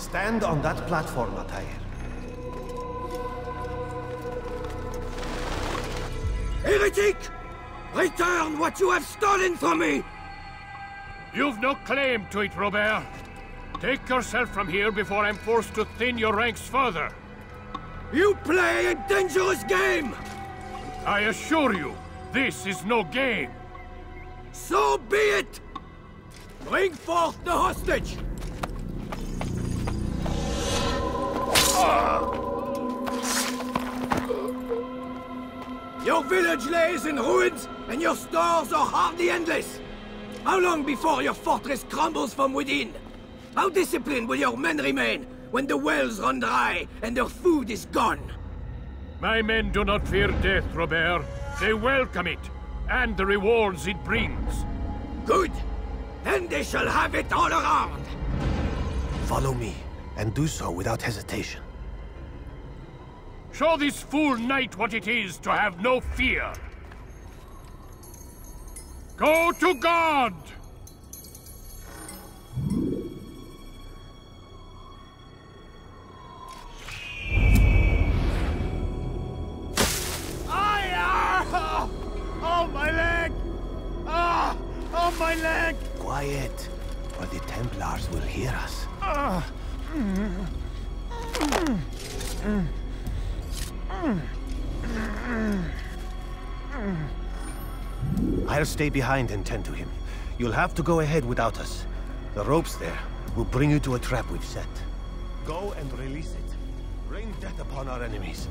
Stand on that platform, Altaïr. Heretic! Return what you have stolen from me! You've no claim to it, Robert. Take yourself from here before I'm forced to thin your ranks further. You play a dangerous game! I assure you, this is no game. So be it! Bring forth the hostage! Your village lays in ruins, and your stores are hardly endless. How long before your fortress crumbles from within? How disciplined will your men remain when the wells run dry and their food is gone? My men do not fear death, Robert. They welcome it, and the rewards it brings. Good. Then they shall have it all around. Follow me, and do so without hesitation. Show this fool knight what it is to have no fear. Go to God! Oh, my leg! Ah! Oh, my leg! Quiet, or the Templars will hear us. I'll stay behind and tend to him. You'll have to go ahead without us. The ropes there will bring you to a trap we've set. Go and release it. Rain death upon our enemies.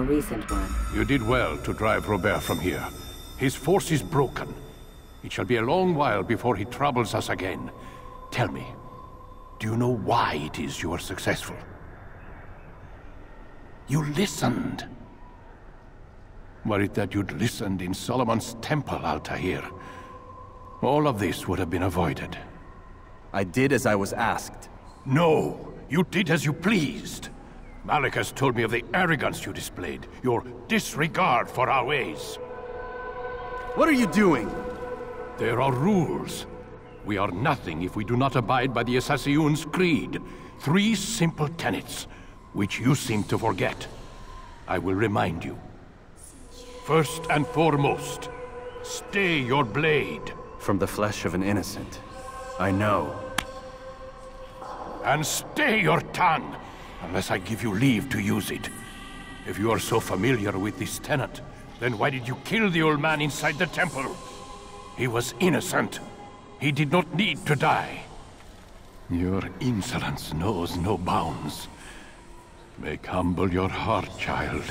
Recent one. You did well to drive Robert from here. His force is broken. It shall be a long while before he troubles us again. Tell me, do you know why it is you are successful? You listened. Were it that you'd listened in Solomon's temple, Altaïr, all of this would have been avoided. I did as I was asked. No, you did as you pleased. Malik has told me of the arrogance you displayed, your disregard for our ways. What are you doing? There are rules. We are nothing if we do not abide by the Assassin's creed. 3 simple tenets, which you seem to forget. I will remind you. First and foremost, stay your blade. From the flesh of an innocent. I know. And stay your tongue, unless I give you leave to use it. If you are so familiar with this tenet, then why did you kill the old man inside the temple? He was innocent. He did not need to die. Your insolence knows no bounds. Make humble your heart, child,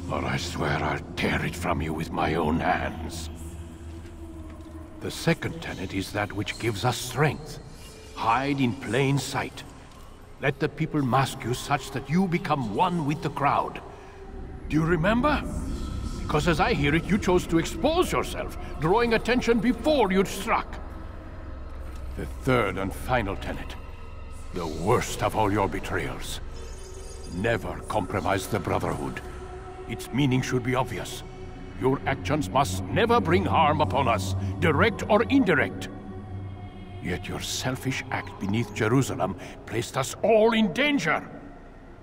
or I swear I'll tear it from you with my own hands. The second tenet is that which gives us strength. Hide in plain sight. Let the people mask you such that you become one with the crowd. Do you remember? Because as I hear it, you chose to expose yourself, drawing attention before you'd struck. The third and final tenet. The worst of all your betrayals. Never compromise the Brotherhood. Its meaning should be obvious. Your actions must never bring harm upon us, direct or indirect. Yet your selfish act beneath Jerusalem placed us all in danger.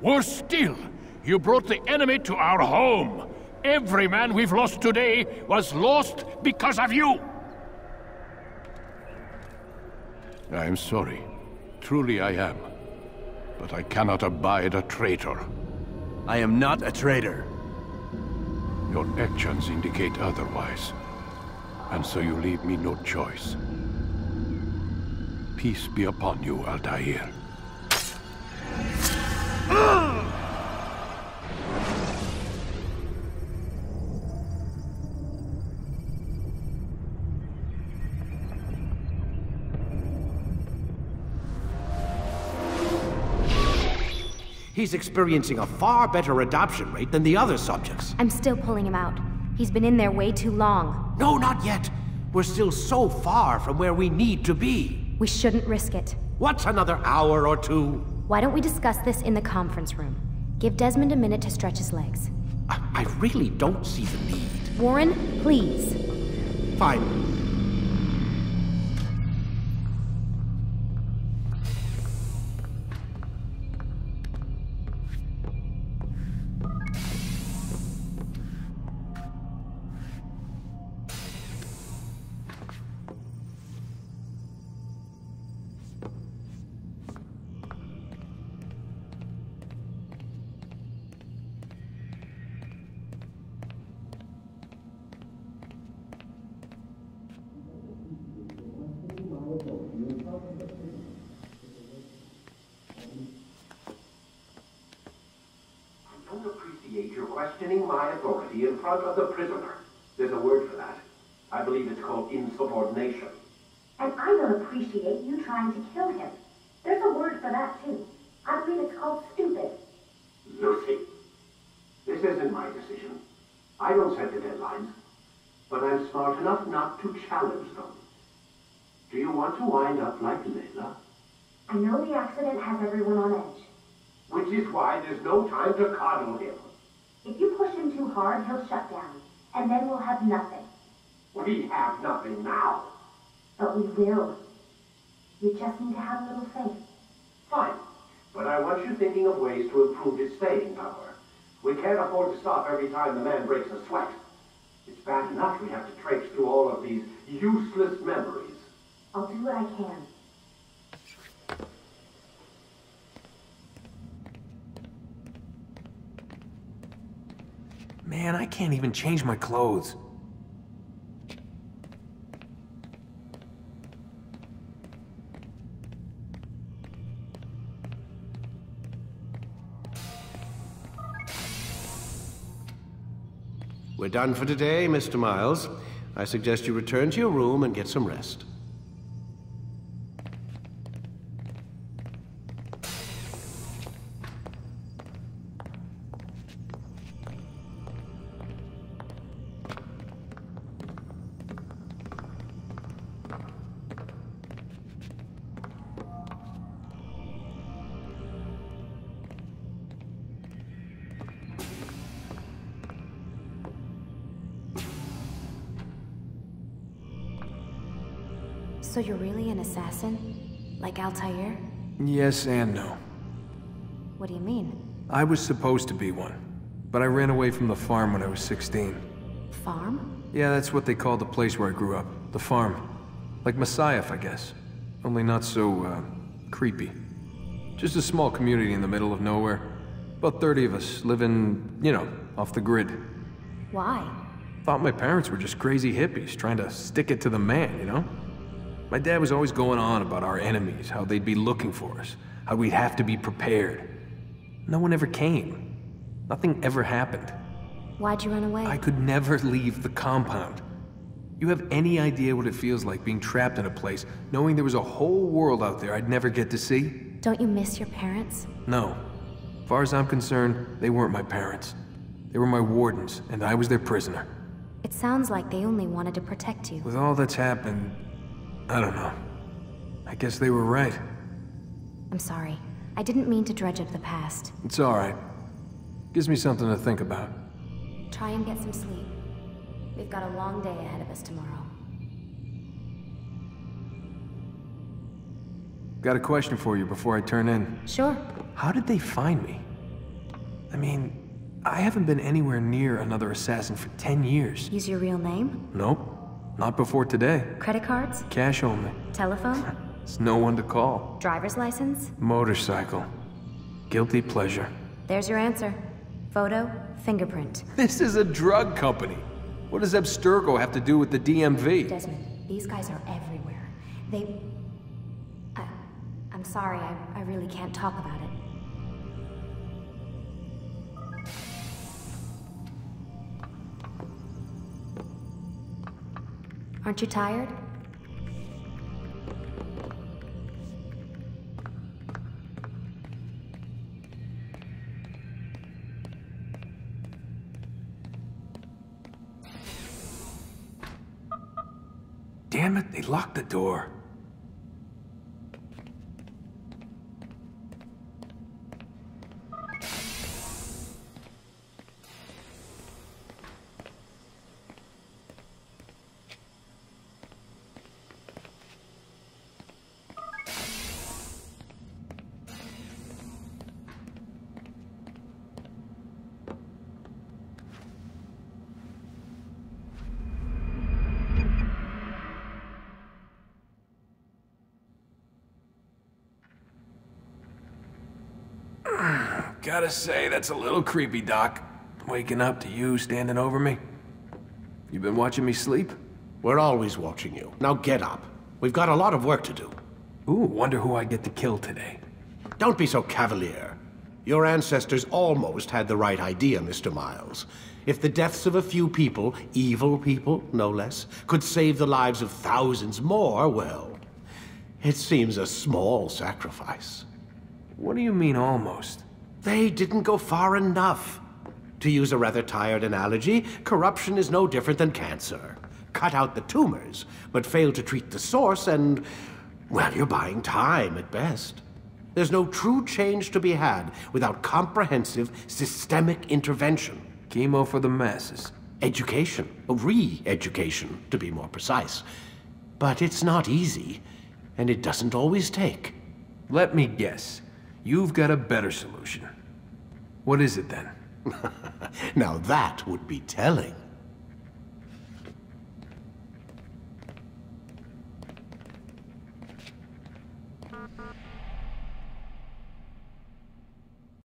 Worse still, you brought the enemy to our home. Every man we've lost today was lost because of you. I am sorry. Truly I am. But I cannot abide a traitor. I am not a traitor. Your actions indicate otherwise. And so you leave me no choice. Peace be upon you, Altaïr. He's experiencing a far better adoption rate than the other subjects. I'm still pulling him out. He's been in there way too long. No, not yet. We're still so far from where we need to be. We shouldn't risk it. What's another hour or two? Why don't we discuss this in the conference room? Give Desmond a minute to stretch his legs. I really don't see the need. Warren, please. Fine. You're questioning my authority in front of the prisoner. There's a word for that. I believe it's called insubordination. And I don't appreciate you trying to kill him. There's a word for that, too. I believe it's called stupid. Lucy, this isn't my decision. I don't set the deadlines. But I'm smart enough not to challenge them. Do you want to wind up like Layla? I know the accident has everyone on edge. Which is why there's no time to coddle him. If you push him too hard, he'll shut down. And then we'll have nothing. We have nothing now. But we will. You just need to have a little faith. Fine. But I want you thinking of ways to improve his staying power. We can't afford to stop every time the man breaks a sweat. It's bad enough we have to traipse through all of these useless memories. I'll do what I can. Man, I can't even change my clothes. We're done for today, Mr. Miles. I suggest you return to your room and get some rest. So you're really an assassin? Like Altaïr? Yes and no. What do you mean? I was supposed to be one, but I ran away from the farm when I was 16. Farm? Yeah, that's what they called the place where I grew up. The farm. Like Messiah, I guess. Only not so, creepy. Just a small community in the middle of nowhere. About 30 of us, living, you know, off the grid. Why? Thought my parents were just crazy hippies, trying to stick it to the man, you know? My dad was always going on about our enemies, how they'd be looking for us, how we'd have to be prepared. No one ever came. Nothing ever happened. Why'd you run away? I could never leave the compound. You have any idea what it feels like being trapped in a place, knowing there was a whole world out there I'd never get to see? Don't you miss your parents? No. As far as I'm concerned, they weren't my parents. They were my wardens, and I was their prisoner. It sounds like they only wanted to protect you. With all that's happened, I don't know. I guess they were right. I'm sorry. I didn't mean to dredge up the past. It's all right. Gives me something to think about. Try and get some sleep. We've got a long day ahead of us tomorrow. Got a question for you before I turn in. Sure. How did they find me? I mean, I haven't been anywhere near another assassin for 10 years. Use your real name? Nope. Not before today. Credit cards? Cash only. Telephone? There's no one to call. Driver's license? Motorcycle. Guilty pleasure. There's your answer. Photo, fingerprint. This is a drug company. What does Abstergo have to do with the DMV? Desmond, these guys are everywhere. I'm sorry, I really can't talk about it. Aren't you tired? Damn it, they locked the door. Gotta say, that's a little creepy, Doc. Waking up to you standing over me. You been watching me sleep? We're always watching you. Now get up. We've got a lot of work to do. Ooh, wonder who I get to kill today. Don't be so cavalier. Your ancestors almost had the right idea, Mr. Miles. If the deaths of a few people, evil people, no less, could save the lives of thousands more, well, it seems a small sacrifice. What do you mean, almost? They didn't go far enough. To use a rather tired analogy, corruption is no different than cancer. Cut out the tumors, but fail to treat the source and, well, you're buying time at best. There's no true change to be had without comprehensive, systemic intervention. Chemo for the masses. Education. Re-education, to be more precise. But it's not easy, and it doesn't always take. Let me guess. You've got a better solution. What is it, then? Now that would be telling.